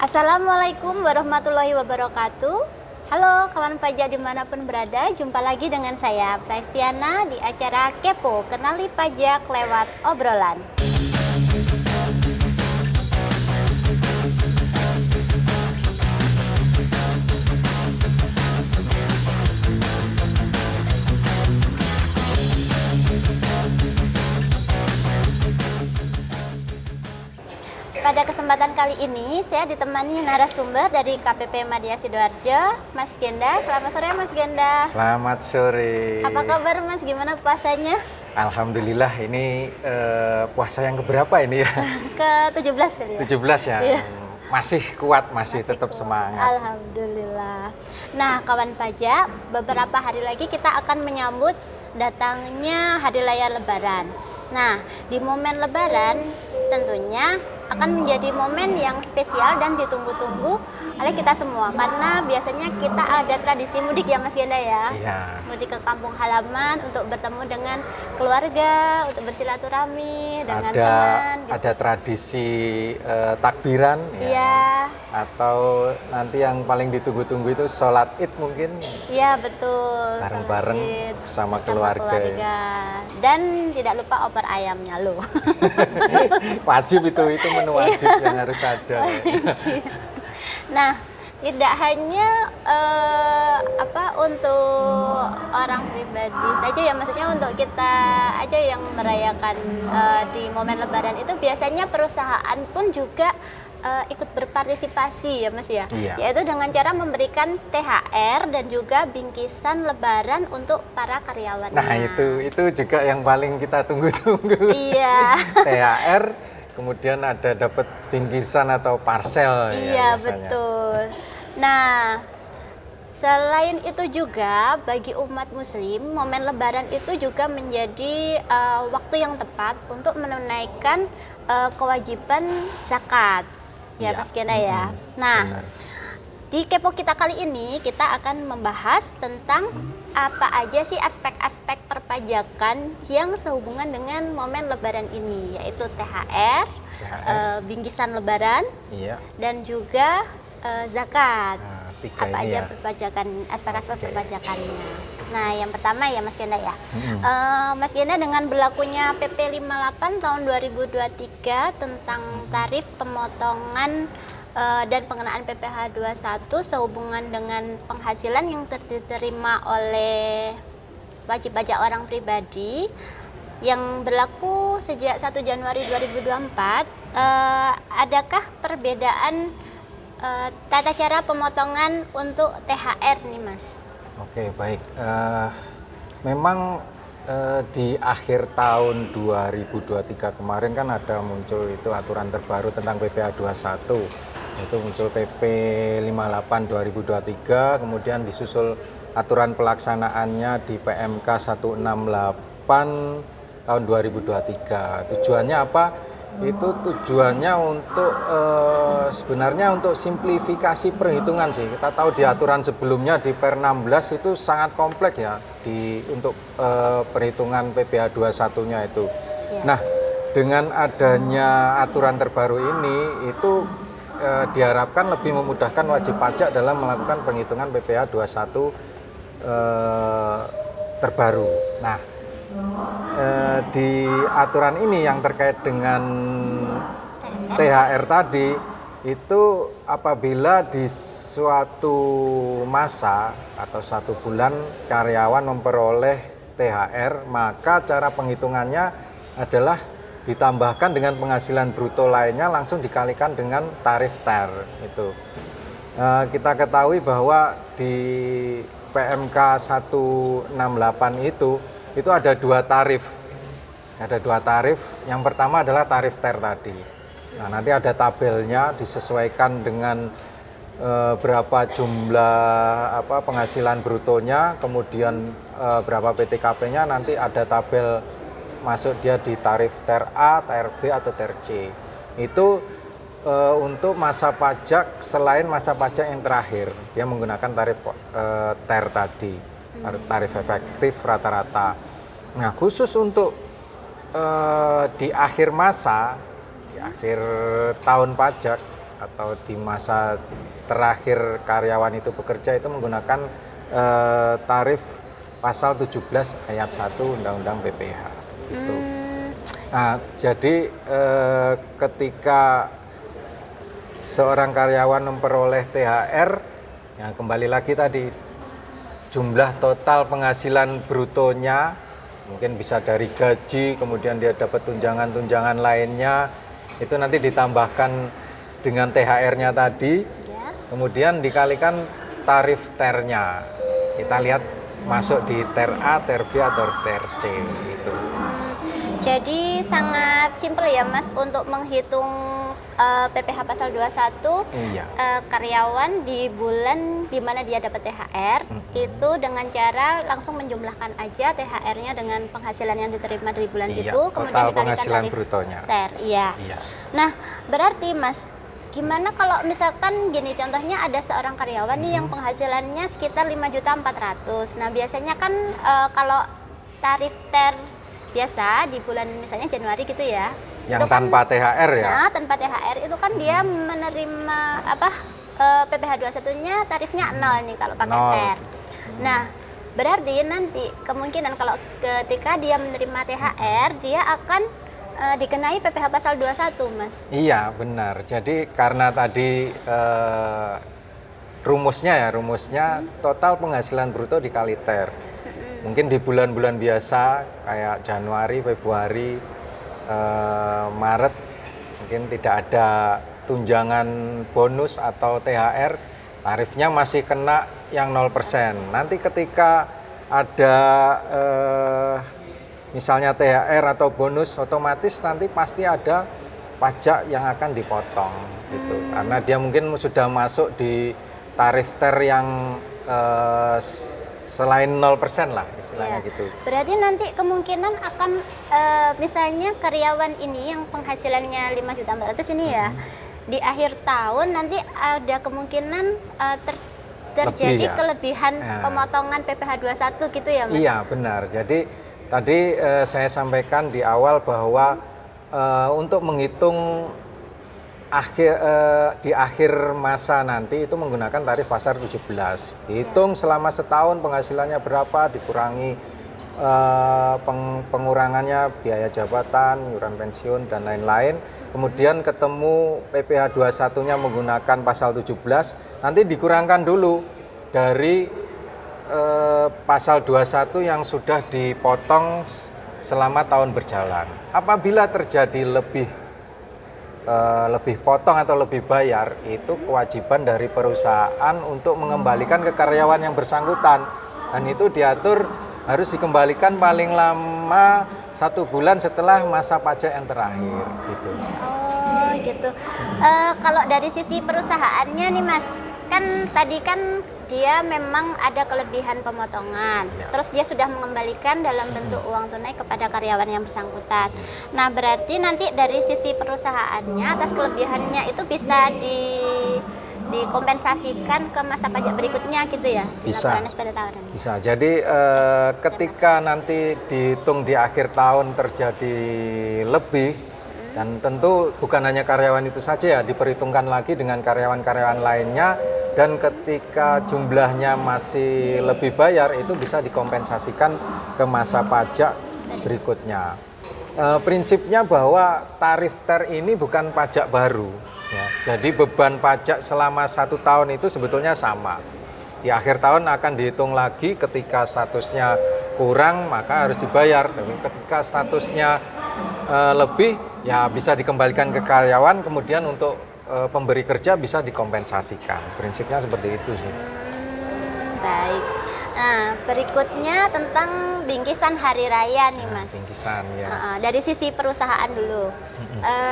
Assalamualaikum warahmatullahi wabarakatuh. Halo kawan pajak dimanapun berada, jumpa lagi dengan saya Praestiana di acara Kepo, kenali pajak lewat obrolan. Pada kesempatan kali ini, saya ditemani narasumber dari KPP Madya Sidoarjo, Mas Genda. Selamat sore, Mas Genda. Selamat sore. Apa kabar, Mas? Gimana puasanya? Alhamdulillah, ini puasa yang keberapa ini ya? Ke-17 kali ya? 17 ya? Iya. Masih kuat, masih tetap kuat. semangat. Alhamdulillah. Nah, kawan pajak, beberapa hari lagi kita akan menyambut datangnya Hari Raya Lebaran. Nah, di momen Lebaran tentunya akan menjadi momen yang spesial dan ditunggu-tunggu oleh kita semua, karena biasanya kita ada tradisi mudik ya Mas Genda ya. Iya. Mudik ke kampung halaman untuk bertemu dengan keluarga, untuk bersilaturahmi dengan teman gitu. Ada tradisi takbiran ya. Iya. Atau nanti yang paling ditunggu-tunggu itu sholat Id mungkin. Iya betul. Bareng-bareng Sholat Id bersama keluarga. Dan tidak lupa opor ayamnya loh. Wajib itu menu wajib yang harus ada. Nah, tidak hanya untuk orang pribadi saja ya, maksudnya untuk kita aja yang merayakan di momen Lebaran itu, biasanya perusahaan pun juga ikut berpartisipasi ya Mas ya. Iya. Yaitu dengan cara memberikan THR dan juga bingkisan Lebaran untuk para karyawannya. Nah itu juga yang paling kita tunggu-tunggu. Iya. THR, kemudian ada dapat bingkisan atau parcel. Iya ya, betul. Nah, selain itu juga bagi umat muslim, momen Lebaran itu juga menjadi waktu yang tepat untuk menunaikan kewajiban zakat. Ya, Mas Gena ya. Nah, benar. di Kepo kita kali ini kita akan membahas tentang apa aja sih aspek-aspek perpajakan yang sehubungan dengan momen Lebaran ini, yaitu THR, bingkisan Lebaran, Iya. dan juga zakat. Nah, Apa aja ya. perpajakan, aspek-aspek Oke. perpajakannya. Nah, yang pertama ya Mas Genda ya. Mas Genda, dengan berlakunya PP 58 tahun 2023 tentang tarif pemotongan dan pengenaan PPh 21 sehubungan dengan penghasilan yang diterima oleh wajib pajak orang pribadi yang berlaku sejak 1 Januari 2024, adakah perbedaan tata cara pemotongan untuk THR nih Mas? Oke, baik. Memang di akhir tahun 2023 kemarin kan ada muncul itu aturan terbaru tentang PPh 21. Itu muncul PP 58 2023, kemudian disusul aturan pelaksanaannya di PMK 168 tahun 2023. Tujuannya apa? Itu tujuannya untuk sebenarnya untuk simplifikasi perhitungan sih. Kita tahu di aturan sebelumnya di Per 16 itu sangat kompleks ya untuk perhitungan PPh 21-nya itu. Ya. Nah, dengan adanya aturan terbaru ini itu diharapkan lebih memudahkan wajib pajak dalam melakukan penghitungan PPh 21 terbaru. Nah, di aturan ini yang terkait dengan THR tadi, itu apabila di suatu masa atau 1 bulan karyawan memperoleh THR, maka cara penghitungannya adalah ditambahkan dengan penghasilan bruto lainnya langsung dikalikan dengan tarif THR itu. Kita ketahui bahwa di PMK 168 itu ada 2 tarif. Ada 2 tarif. Yang pertama adalah tarif THR tadi. Nah, nanti ada tabelnya disesuaikan dengan berapa jumlah penghasilan brutonya, kemudian berapa PTKP-nya, nanti ada tabel masuk dia di tarif THR A, THR B atau THR C. Itu untuk masa pajak selain masa pajak yang terakhir, dia menggunakan tarif THR tadi, tarif efektif rata-rata. Nah, khusus untuk di akhir masa, di akhir tahun pajak, atau di masa terakhir karyawan itu bekerja itu menggunakan tarif pasal 17 ayat 1 Undang-Undang PPH gitu. Nah, jadi ketika seorang karyawan memperoleh THR, ya kembali lagi tadi jumlah total penghasilan brutonya mungkin bisa dari gaji, kemudian dia dapat tunjangan-tunjangan lainnya, itu nanti ditambahkan dengan THR-nya tadi, kemudian dikalikan tarif TER-nya. Kita lihat masuk di TER A, TER B atau TER C gitu. Jadi sangat simpel ya Mas untuk menghitung PPh pasal 21. Iya. Karyawan di bulan di mana dia dapat THR itu dengan cara langsung menjumlahkan aja THR-nya dengan penghasilan yang diterima dari bulan Iya, itu, kemudian total dikalikan penghasilan tarif brutonya. TER. Iya. Nah, berarti Mas, gimana kalau misalkan gini contohnya ada seorang karyawan nih yang penghasilannya sekitar 5.400.000. Nah, biasanya kan kalau tarif TER biasa di bulan misalnya Januari gitu ya. Yang itu kan, tanpa THR ya? Nah, tanpa THR itu kan dia menerima PPh 21-nya tarifnya 0 nih kalau pakai TER. Nah, berarti nanti kemungkinan kalau ketika dia menerima THR dia akan dikenai PPh pasal 21, Mas. Iya, benar. Jadi karena tadi rumusnya total penghasilan bruto dikali TER. Mungkin di bulan-bulan biasa kayak Januari, Februari, Maret mungkin tidak ada tunjangan bonus atau THR, tarifnya masih kena yang 0%. Nanti ketika ada misalnya THR atau bonus, otomatis nanti pasti ada pajak yang akan dipotong gitu. Karena dia mungkin sudah masuk di tarif TER yang selain 0% lah istilahnya gitu. Berarti nanti kemungkinan akan misalnya karyawan ini yang penghasilannya 5.400.000 ini ya, di akhir tahun nanti ada kemungkinan terjadi kelebihan pemotongan PPh 21 gitu ya Mas? Iya, benar. Jadi tadi saya sampaikan di awal bahwa untuk menghitung di akhir masa nanti itu menggunakan tarif pasar 17. Dihitung selama setahun penghasilannya berapa, dikurangi pengurangannya biaya jabatan, iuran pensiun dan lain-lain. Kemudian ketemu PPh 21-nya menggunakan pasal 17, nanti dikurangkan dulu dari pasal 21 yang sudah dipotong selama tahun berjalan. Apabila terjadi lebih potong atau lebih bayar, itu kewajiban dari perusahaan untuk mengembalikan ke karyawan yang bersangkutan, dan itu diatur harus dikembalikan paling lama 1 bulan setelah masa pajak yang terakhir gitu. Oh gitu. Kalau dari sisi perusahaannya nih Mas, kan tadi kan dia memang ada kelebihan pemotongan, terus dia sudah mengembalikan dalam bentuk uang tunai kepada karyawan yang bersangkutan. Nah, berarti nanti dari sisi perusahaannya atas kelebihannya itu bisa dikompensasikan ke masa pajak berikutnya gitu ya? Bisa. Bisa. Jadi ketika nanti dihitung di akhir tahun terjadi lebih, dan tentu bukan hanya karyawan itu saja ya, diperhitungkan lagi dengan karyawan-karyawan lainnya. Dan ketika jumlahnya masih lebih bayar, itu bisa dikompensasikan ke masa pajak berikutnya. Prinsipnya bahwa tarif TER ini bukan pajak baru ya. Jadi beban pajak selama 1 tahun itu sebetulnya sama. Di akhir tahun akan dihitung lagi, ketika statusnya kurang maka harus dibayar. Dan ketika statusnya lebih ya bisa dikembalikan ke karyawan, kemudian untuk pemberi kerja bisa dikompensasikan. Prinsipnya seperti itu sih. Baik. Nah, berikutnya tentang bingkisan hari raya nih Mas. Bingkisan ya. Dari sisi perusahaan dulu.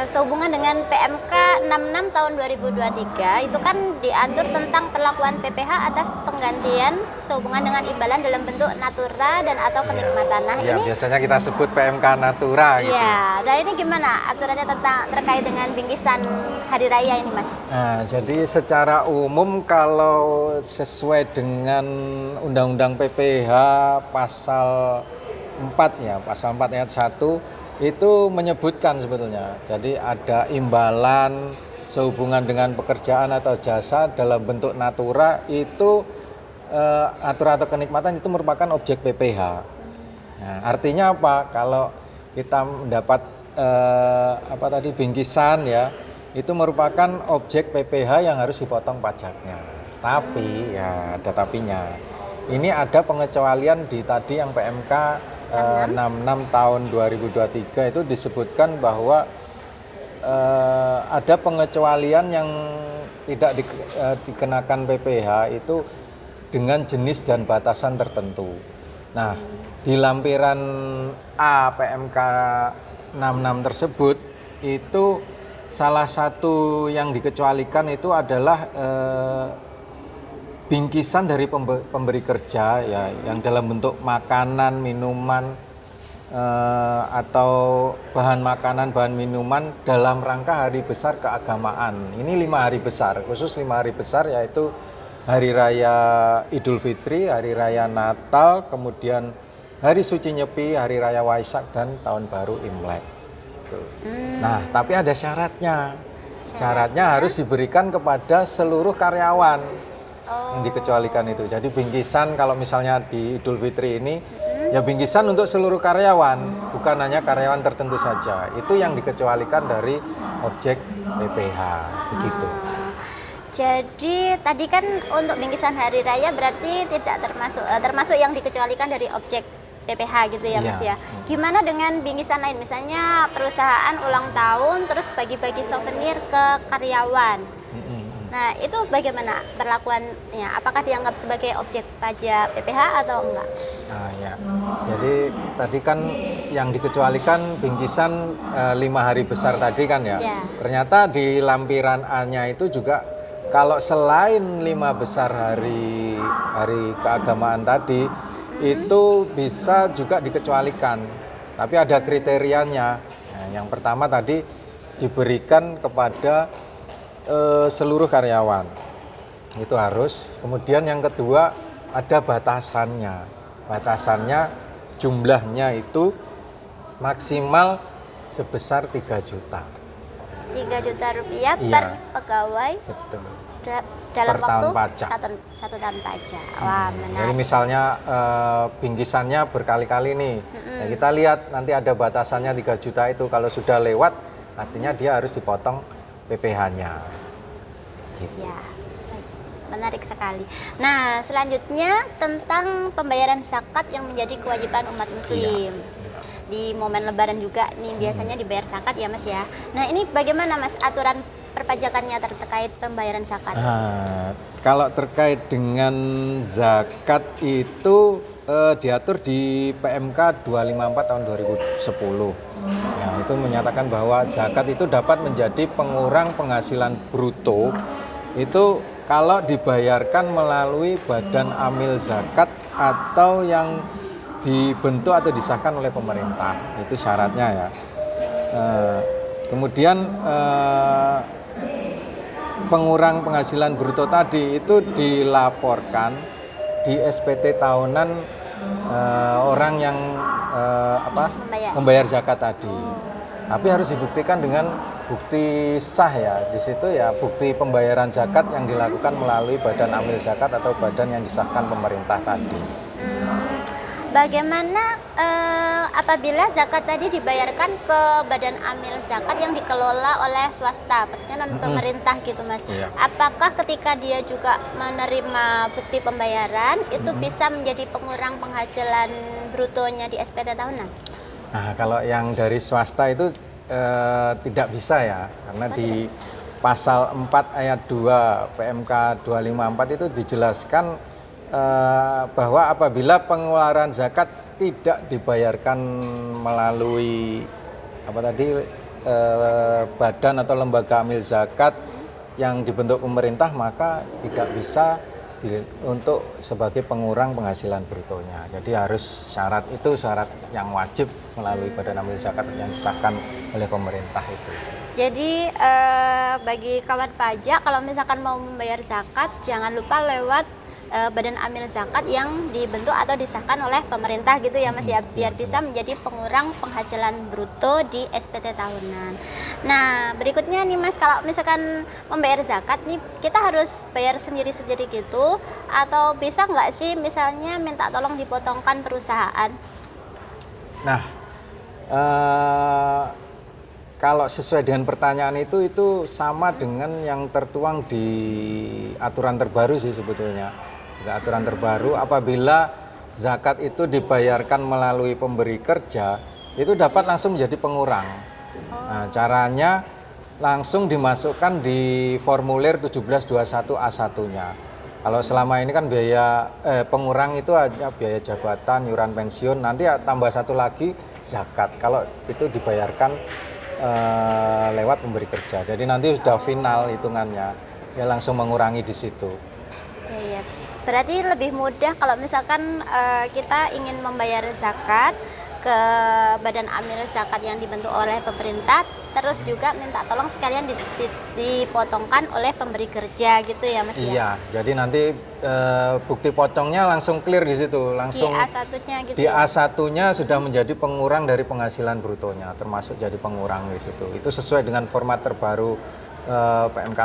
Sehubungan dengan PMK 66 tahun 2023 itu kan diatur tentang perlakuan PPh atas penggantian sehubungan dengan imbalan dalam bentuk natura dan atau kenikmatan. Nah, ya, ini biasanya kita sebut PMK natura gitu. Iya, nah ini gimana aturannya terkait dengan bingkisan hari raya ini Mas? Nah, jadi secara umum kalau sesuai dengan Undang-Undang PPh pasal 4 ya, pasal 4 ayat 1 itu menyebutkan sebetulnya. Jadi ada imbalan sehubungan dengan pekerjaan atau jasa dalam bentuk natura itu natura atau kenikmatan itu merupakan objek PPh. Nah, artinya apa? Kalau kita mendapat bingkisan ya, itu merupakan objek PPh yang harus dipotong pajaknya. Tapi ya ada tapinya. Ini ada pengecualian di tadi yang PMK 66 tahun 2023 itu disebutkan bahwa ada pengecualian yang tidak dikenakan PPh itu dengan jenis dan batasan tertentu. Nah, di lampiran A PMK 66 tersebut itu salah satu yang dikecualikan itu adalah bingkisan dari pemberi kerja ya, yang dalam bentuk makanan, minuman atau bahan makanan, bahan minuman dalam rangka hari besar keagamaan. Ini 5 hari besar, khusus 5 hari besar yaitu Hari Raya Idul Fitri, Hari Raya Natal, kemudian Hari Suci Nyepi, Hari Raya Waisak, dan Tahun Baru Imlek. Nah, tapi ada syaratnya. Syaratnya harus diberikan kepada seluruh karyawan yang dikecualikan itu. Jadi bingkisan kalau misalnya di Idul Fitri ini, ya bingkisan untuk seluruh karyawan, bukan hanya karyawan tertentu saja. Itu yang dikecualikan dari objek PPh, begitu. Jadi tadi kan untuk bingkisan hari raya berarti tidak termasuk yang dikecualikan dari objek PPh gitu ya Mas ya. Gimana dengan bingkisan lain, misalnya perusahaan ulang tahun terus bagi-bagi souvenir ke karyawan. Nah, itu bagaimana perlakuannya? Apakah dianggap sebagai objek pajak PPh atau enggak? Nah, ya. Jadi tadi kan yang dikecualikan bingkisan 5 hari besar tadi kan ya. Ternyata di lampiran A-nya itu juga kalau selain 5 besar hari keagamaan tadi itu bisa juga dikecualikan. Tapi ada kriterianya. Nah, yang pertama tadi diberikan kepada seluruh karyawan, itu harus. Kemudian yang kedua ada batasannya. Batasannya jumlahnya itu maksimal sebesar 3 juta. 3 juta rupiah per pegawai. Betul. Dalam per waktu tahun pajak. Satu tahun pajak. Wah, menarik. Jadi misalnya bingkisannya berkali-kali nih. Nah, kita lihat nanti ada batasannya 3 juta itu. Kalau sudah lewat, artinya dia harus dipotong PPh-nya. Gitu. Ya, menarik sekali. Nah, selanjutnya tentang pembayaran zakat yang menjadi kewajiban umat muslim. Di momen lebaran juga nih biasanya dibayar zakat ya Mas ya. Nah, ini bagaimana Mas aturan perpajakannya terkait pembayaran zakat? Kalau terkait dengan zakat itu diatur di PMK 254 tahun 2010. Ya, itu menyatakan bahwa zakat itu dapat menjadi pengurang penghasilan bruto itu kalau dibayarkan melalui badan amil zakat atau yang dibentuk atau disahkan oleh pemerintah. Itu syaratnya ya. Kemudian pengurang penghasilan bruto tadi itu dilaporkan di SPT tahunan orang yang membayar zakat tadi. Tapi harus dibuktikan dengan bukti sah ya. Di situ ya bukti pembayaran zakat yang dilakukan melalui badan amil zakat atau badan yang disahkan pemerintah tadi. Bagaimana apabila zakat tadi dibayarkan ke badan amil zakat yang dikelola oleh swasta, maksudnya non pemerintah gitu Mas? Apakah ketika dia juga menerima bukti pembayaran itu bisa menjadi pengurang penghasilan brutonya di SPT tahunan? Nah, kalau yang dari swasta itu tidak bisa ya, karena di pasal 4 ayat 2 PMK 254 itu dijelaskan bahwa apabila pengeluaran zakat tidak dibayarkan melalui badan atau lembaga amil zakat yang dibentuk pemerintah, maka tidak bisa untuk sebagai pengurang penghasilan brutonya. Jadi harus syarat yang wajib melalui badan amil zakat yang disahkan oleh pemerintah itu. Jadi bagi kawan pajak kalau misalkan mau membayar zakat jangan lupa lewat badan amil zakat yang dibentuk atau disahkan oleh pemerintah gitu ya Mas ya, biar bisa menjadi pengurang penghasilan bruto di SPT tahunan. Nah berikutnya nih Mas, kalau misalkan membayar zakat nih kita harus bayar sendiri-sendiri gitu, atau bisa nggak sih misalnya minta tolong dipotongkan perusahaan? Nah, kalau sesuai dengan pertanyaan itu sama dengan yang tertuang di aturan terbaru sih sebetulnya. Juga aturan terbaru, apabila zakat itu dibayarkan melalui pemberi kerja, itu dapat langsung menjadi pengurang. Nah, caranya langsung dimasukkan di formulir 1721 A1-nya. Kalau selama ini kan biaya pengurang itu hanya biaya jabatan, iuran pensiun, nanti tambah satu lagi zakat. Kalau itu dibayarkan lewat pemberi kerja. Jadi nanti sudah final hitungannya, ya langsung mengurangi di situ. Iya. Berarti lebih mudah kalau misalkan kita ingin membayar zakat ke badan amil zakat yang dibentuk oleh pemerintah, terus juga minta tolong sekalian dipotongkan oleh pemberi kerja gitu ya Mas ya? Iya, jadi nanti bukti pocongnya langsung clear di situ, langsung di A1-nya gitu di ya? A1-nya sudah menjadi pengurang dari penghasilan brutonya, termasuk jadi pengurang di situ. Itu sesuai dengan format terbaru PMK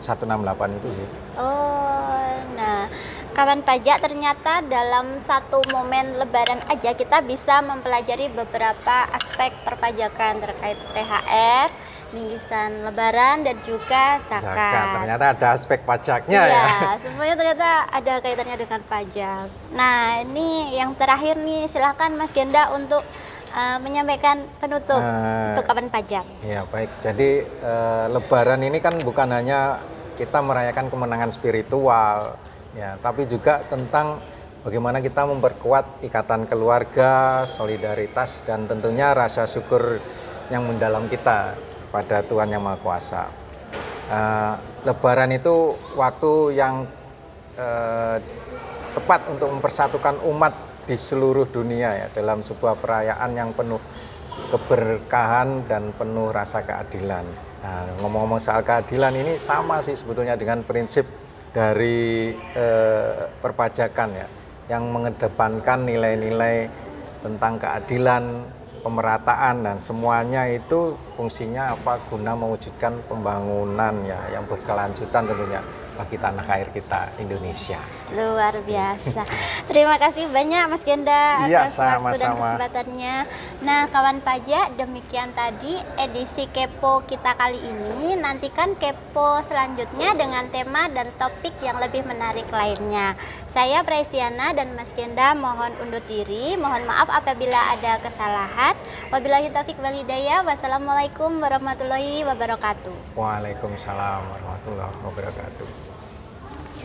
168 itu sih. Oh, nah kawan pajak, ternyata dalam satu momen lebaran aja kita bisa mempelajari beberapa aspek perpajakan terkait THR, bingkisan lebaran, dan juga zakat. Ternyata ada aspek pajaknya Iya, ya. semuanya ternyata ada kaitannya dengan pajak. Nah, ini yang terakhir nih, silahkan Mas Genda untuk menyampaikan penutup untuk kawan pajak. Ya baik, jadi lebaran ini kan bukan hanya kita merayakan kemenangan spiritual, ya, tapi juga tentang bagaimana kita memperkuat ikatan keluarga, solidaritas, dan tentunya rasa syukur yang mendalam kita pada Tuhan Yang Maha Kuasa. Lebaran itu waktu yang tepat untuk mempersatukan umat di seluruh dunia ya, dalam sebuah perayaan yang penuh keberkahan dan penuh rasa keadilan. Nah, ngomong-ngomong soal keadilan ini sama sih sebetulnya dengan prinsip dari perpajakan ya, yang mengedepankan nilai-nilai tentang keadilan, pemerataan, dan semuanya itu fungsinya apa, guna mewujudkan pembangunan ya yang berkelanjutan tentunya bagi tanah air kita Indonesia. Luar biasa. Terima kasih banyak Mas Genda atas waktu dan kesempatannya. Nah, kawan pajak, demikian tadi edisi Kepo kita kali ini. Nantikan Kepo selanjutnya dengan tema dan topik yang lebih menarik lainnya. Saya Praistiana dan Mas Genda mohon undur diri. Mohon maaf apabila ada kesalahan. Wabillahi taufiq wal hidayah. Wassalamualaikum warahmatullahi wabarakatuh. Waalaikumsalam warahmatullahi wabarakatuh.